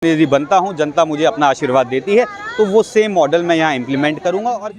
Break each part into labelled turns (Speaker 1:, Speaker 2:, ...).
Speaker 1: यदि बनता हूं, जनता मुझे अपना आशीर्वाद देती है तो वो सेम मॉडल मैं यहाँ इम्प्लीमेंट करूंगा। और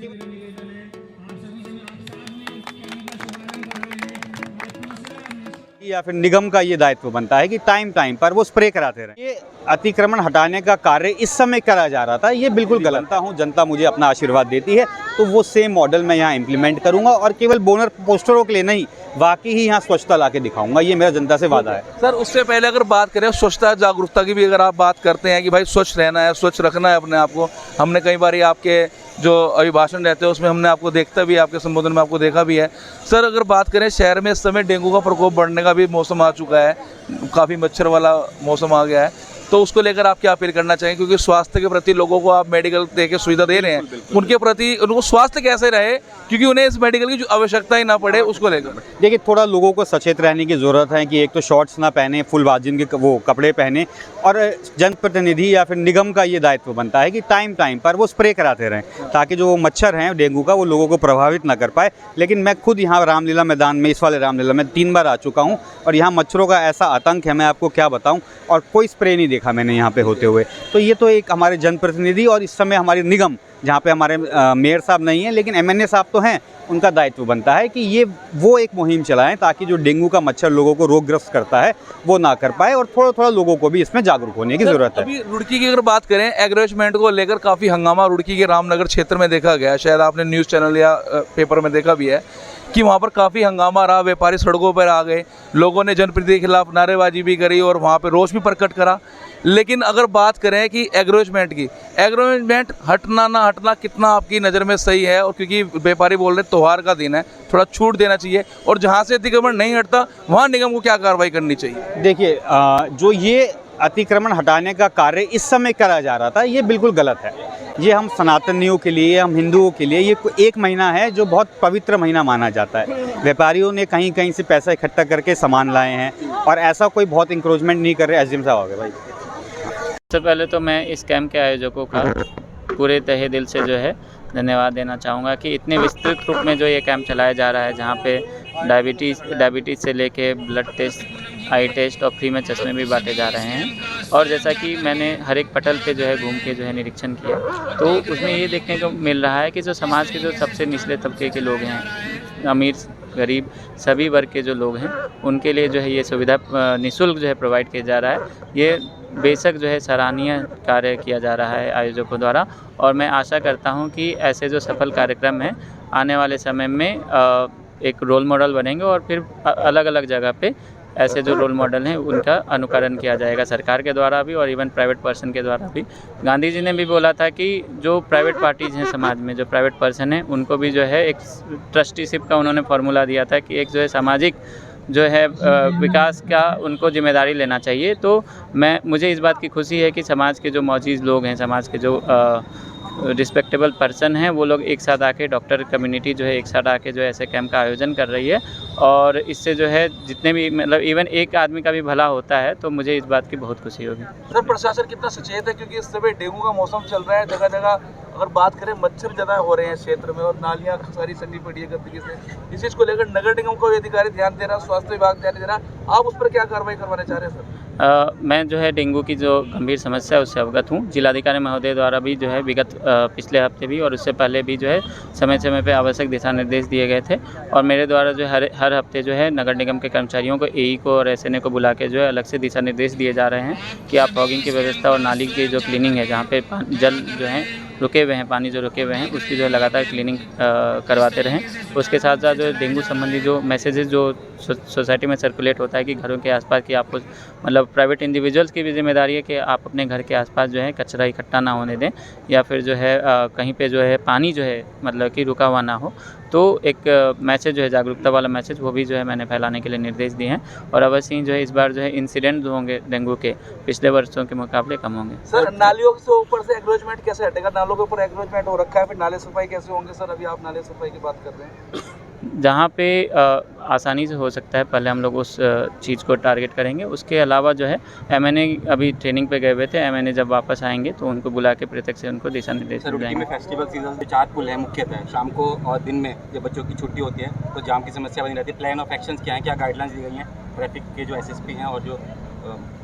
Speaker 1: या फिर निगम का ये दायित्व बनता है कि टाइम टाइम पर वो स्प्रे कराते रहे। ये अतिक्रमण हटाने का कार्य इस समय करा जा रहा था, ये बिल्कुल गलत हूँ। जनता मुझे अपना आशीर्वाद देती है तो वो सेम मॉडल मैं यहाँ इम्प्लीमेंट करूंगा और केवल बोनर पोस्टरों के लिए नहीं, वाकई ही यहाँ स्वच्छता ला के दिखाऊंगा। ये मेरा जनता से वादा है।
Speaker 2: सर, उससे पहले अगर बात करें स्वच्छता जागरूकता की भी, अगर आप बात करते हैं कि भाई स्वच्छ रहना है, स्वच्छ रखना है अपने आप को, हमने कई बार आपके जो अभिभाषण रहते हैं उसमें हमने आपको देखता भी, आपके संबोधन में आपको देखा भी है। सर, अगर बात करें शहर में इस समय डेंगू का प्रकोप बढ़ने का भी मौसम आ चुका है, काफ़ी मच्छर वाला मौसम आ गया है, तो उसको लेकर आप क्या अपील करना चाहेंगे? क्योंकि स्वास्थ्य के प्रति लोगों को आप मेडिकल दे के सुविधा दे रहे हैं, उनके प्रति उनको स्वास्थ्य कैसे रहे, क्योंकि उन्हें इस मेडिकल की जो आवश्यकता ही ना पड़े, उसको लेकर।
Speaker 1: देखिए, थोड़ा लोगों को सचेत रहने की ज़रूरत है कि एक तो शॉर्ट्स ना पहने, फुल बाजिन के वो कपड़े पहने, और जनप्रतिनिधि या फिर निगम का ये दायित्व बनता है कि टाइम टाइम पर वो स्प्रे कराते रहें, ताकि जो मच्छर हैं डेंगू का वो लोगों को प्रभावित ना कर पाए। लेकिन मैं खुद यहाँ रामलीला मैदान में, इस वाले रामलीला में 3 बार आ चुका हूँ और यहाँ मच्छरों का ऐसा आतंक है, मैं आपको क्या बताऊँ, और कोई स्प्रे नहीं देखा मैंने यहाँ पे होते हुए। तो ये तो एक हमारे जनप्रतिनिधि और इस समय हमारे निगम, जहाँ पे हमारे मेयर साहब नहीं हैं लेकिन एमएनए साहब तो हैं, उनका दायित्व बनता है कि ये वो एक मुहिम चलाएं ताकि जो डेंगू का मच्छर लोगों को रोगग्रस्त करता है वो ना कर पाए, और थोड़ा थोड़ा लोगों को भी इसमें जागरूक होने की ज़रूरत है।
Speaker 2: अभी रुड़की की अगर बात करें, एग्रोचमेंट को लेकर काफ़ी हंगामा रुड़की के रामनगर क्षेत्र में देखा गया, शायद आपने न्यूज़ चैनल या पेपर में देखा भी है कि वहाँ पर काफ़ी हंगामा रहा, व्यापारी सड़कों पर आ गए, लोगों ने जनप्रतिनिधि के खिलाफ नारेबाजी भी करी और वहाँ पर रोष भी प्रकट करा। लेकिन अगर बात करें कि एग्रोचमेंट की, एग्रोचमेंट हटना ना हटना कितना आपकी नज़र में सही है? और क्योंकि व्यापारी बोल रहे त्योहार का दिन है, थोड़ा छूट देना चाहिए, और जहाँ से अतिक्रमण नहीं हटता वहाँ निगम को क्या कार्रवाई करनी चाहिए?
Speaker 1: देखिए, जो ये अतिक्रमण हटाने का कार्य इस समय करा जा रहा था, ये बिल्कुल गलत है। ये हम सनातनियों के लिए, हम हिंदुओं के लिए ये एक महीना है जो बहुत पवित्र महीना माना जाता है। व्यापारियों ने कहीं कहीं से पैसा इकट्ठा करके सामान लाए हैं और ऐसा कोई बहुत इंक्रोचमेंट नहीं कर रहे। एसडीएम साहब आ गए भाई।
Speaker 3: सबसे पहले तो मैं इस कैंप के आयोजकों का पूरे तहे दिल से जो है धन्यवाद देना चाहूँगा कि इतने विस्तृत रूप में जो ये कैंप चलाया जा रहा है, जहाँ पे डायबिटीज़ से लेके ब्लड टेस्ट, आई टेस्ट और फ्री में चश्मे भी बांटे जा रहे हैं। और जैसा कि मैंने हर एक पटल पे जो है घूम के जो है निरीक्षण किया, तो उसमें ये देखने को मिल रहा है कि जो समाज के जो सबसे निचले तबके के लोग हैं, अमीर गरीब सभी वर्ग के जो लोग हैं, उनके लिए जो है ये सुविधा निःशुल्क जो है प्रोवाइड किया जा रहा है। ये बेशक जो है सराहनीय कार्य किया जा रहा है आयोजकों द्वारा, और मैं आशा करता हूं कि ऐसे जो सफल कार्यक्रम हैं आने वाले समय में एक रोल मॉडल बनेंगे, और फिर अलग अलग जगह पे ऐसे जो रोल मॉडल हैं उनका अनुकरण किया जाएगा, सरकार के द्वारा भी और इवन प्राइवेट पर्सन के द्वारा भी। गांधी जी ने भी बोला था कि जो प्राइवेट पार्टीज़ हैं समाज में, जो प्राइवेट पर्सन हैं, उनको भी जो है एक ट्रस्टीशिप का उन्होंने फार्मूला दिया था कि एक जो है सामाजिक जो है विकास का उनको जिम्मेदारी लेना चाहिए। तो मुझे इस बात की खुशी है कि समाज के जो मौजूद लोग हैं, समाज के जो रिस्पेक्टेबल पर्सन हैं, वो लोग एक साथ आके, डॉक्टर कम्युनिटी जो है एक साथ आके जो है ऐसे कैंप का आयोजन कर रही है, और इससे जो है जितने भी मतलब इवन एक आदमी का भी भला होता है, तो मुझे इस बात की बहुत खुशी होगी।
Speaker 2: सर, प्रशासन कितना सचेत है? क्योंकि इस समय डेंगू का मौसम चल रहा है, जगह जगह अगर बात करें मच्छर ज़्यादा हो रहे हैं क्षेत्र में, और नालियाँ सारी सनी पड़ी है गंदगी से। इस चीज़ को लेकर नगर निगम को अधिकारी ध्यान दे रहा, स्वास्थ्य विभाग ध्यान दे रहा, आप उस पर क्या कार्रवाई करवाना चाह रहे हैं सर?
Speaker 3: मैं जो है डेंगू की जो गंभीर समस्या है उससे अवगत हूँ। जिलाधिकारी महोदय द्वारा भी जो है विगत पिछले हफ्ते भी और उससे पहले भी जो है समय समय पे आवश्यक दिशा निर्देश दिए गए थे, और मेरे द्वारा जो है हर हफ्ते जो है नगर निगम के कर्मचारियों को, एई को और एसएनए को बुला के जो है अलग से दिशा निर्देश दिए जा रहे हैं कि आप फॉगिंग की व्यवस्था और नाली की जो क्लीनिंग है, जहाँ पे जल जो है रुके हुए हैं, पानी जो रुके हुए हैं, उसकी जो है लगातार क्लीनिंग करवाते रहें। उसके साथ साथ जो डेंगू संबंधी जो मैसेजेस जो सोसाइटी में सर्कुलेट होता है कि घरों के आसपास की आपको मतलब प्राइवेट इंडिविजुअल्स की भी जिम्मेदारी है कि आप अपने घर के आसपास जो है कचरा इकट्ठा ना होने दें, या फिर जो है कहीं पे जो है पानी जो है मतलब कि रुका हुआ ना हो। तो एक मैसेज जो है जागरूकता वाला मैसेज, वो भी जो है मैंने फैलाने के लिए निर्देश दिए हैं, और अवश्य ही जो है इस बार जो है इंसिडेंट जो होंगे डेंगू के पिछले वर्षों के मुकाबले कम होंगे।
Speaker 2: सर, नालियों से ऊपर से एग्रोचमेंट कैसे हटेगा? नालों के ऊपर एग्रोचमेंट हो रखा है, फिर नाले सफाई कैसे होंगे सर? अभी आप नाले सफाई की बात कर रहे हैं,
Speaker 3: जहाँ पे आसानी से हो सकता है पहले हम लोग उस चीज़ को टारगेट करेंगे। उसके अलावा जो है एमएनए अभी ट्रेनिंग पे गए हुए थे, एमएनए जब वापस आएंगे तो उनको बुला के प्रत्यक्ष से उनको दिशा निर्देश
Speaker 4: दिए जाएंगे। फेस्टिवल सीजन में 4 पुल है मुख्यतः, शाम को और दिन में जब बच्चों की छुट्टी होती है तो जाम की समस्या बनी रहती है। प्लान ऑफ एक्शन क्या है, क्या गाइडलाइंस दी गई हैं ट्रैफिक के जो एसएसपी हैं और जो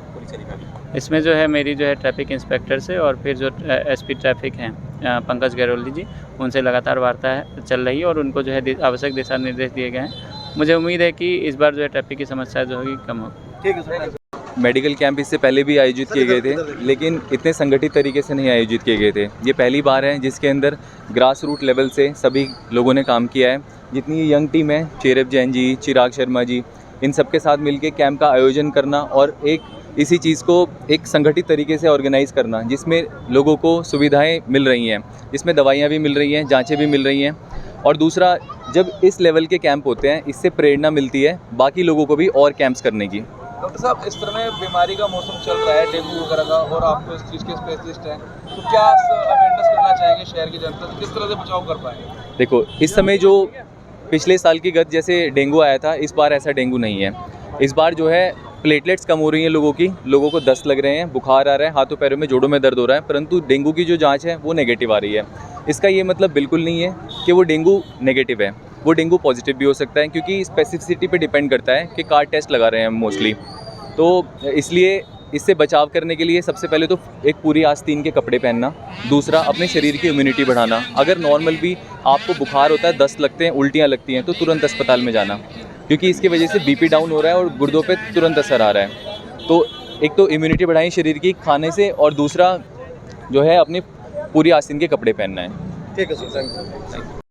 Speaker 4: पुलिस ऑफिसर का?
Speaker 3: इसमें जो है मेरी जो है ट्रैफिक इंस्पेक्टर से और फिर जो एसपी ट्रैफिक हैं पंकज गहलोली जी, उनसे लगातार वार्ता चल रही है और उनको जो है आवश्यक दिशा निर्देश दिए गए हैं। मुझे उम्मीद है कि इस बार जो है ट्रैफिक की समस्या जो होगी कम होगी।
Speaker 4: ठीक है सर।
Speaker 5: मेडिकल कैंप इससे पहले भी आयोजित किए गए थे, लेकिन इतने संगठित तरीके से नहीं आयोजित किए गए थे। ये पहली बार है जिसके अंदर ग्रास रूट लेवल से सभी लोगों ने काम किया है। जितनी यंग टीम है, चेरब जैन जी, चिराग शर्मा जी, इन सब के साथ मिलकर कैंप का आयोजन करना और इसी चीज़ को एक संगठित तरीके से ऑर्गेनाइज़ करना, जिसमें लोगों को सुविधाएं मिल रही हैं, जिसमें दवाइयाँ भी मिल रही हैं, जाँचें भी मिल रही हैं। और दूसरा, जब इस लेवल के कैंप होते हैं, इससे प्रेरणा मिलती है बाकी लोगों को भी और कैंप्स करने की।
Speaker 2: डॉक्टर साहब, इस तरह में बीमारी का मौसम चल रहा है, डेंगू वगैरह का, और आप तो इस चीज़ के स्पेशलिस्ट हैं, तो क्या अवेयरनेस करना चाहेंगे शहर की जनता से, किस तरह से बचाव कर पाएंगे?
Speaker 5: देखो, इस समय जो पिछले साल की गत जैसे डेंगू आया था, इस बार ऐसा डेंगू नहीं है। इस बार जो है प्लेटलेट्स कम हो रही हैं लोगों को दस्त लग रहे हैं, बुखार आ रहा है, हाथों पैरों में जोड़ों में दर्द हो रहा है, परंतु डेंगू की जो जांच है वो नेगेटिव आ रही है। इसका ये मतलब बिल्कुल नहीं है कि वो डेंगू नेगेटिव है, वो डेंगू पॉजिटिव भी हो सकता है, क्योंकि स्पेसिफिसिटी पे डिपेंड करता है कि कार्ड टेस्ट लगा रहे हैं हम मोस्टली। तो इसलिए इससे बचाव करने के लिए सबसे पहले तो एक पूरी आस्तीन के कपड़े पहनना, दूसरा अपने शरीर की इम्यूनिटी बढ़ाना। अगर नॉर्मल भी आपको बुखार होता है, दस्त लगते हैं, उल्टियाँ लगती हैं, तो तुरंत अस्पताल में जाना, क्योंकि इसकी वजह से बीपी डाउन हो रहा है और गुर्दों पे तुरंत असर आ रहा है। तो एक तो इम्यूनिटी बढ़ाएं शरीर की खाने से, और दूसरा जो है अपनी पूरी आस्तीन के कपड़े पहनना है।
Speaker 4: ठीक है सर, थैंक यू।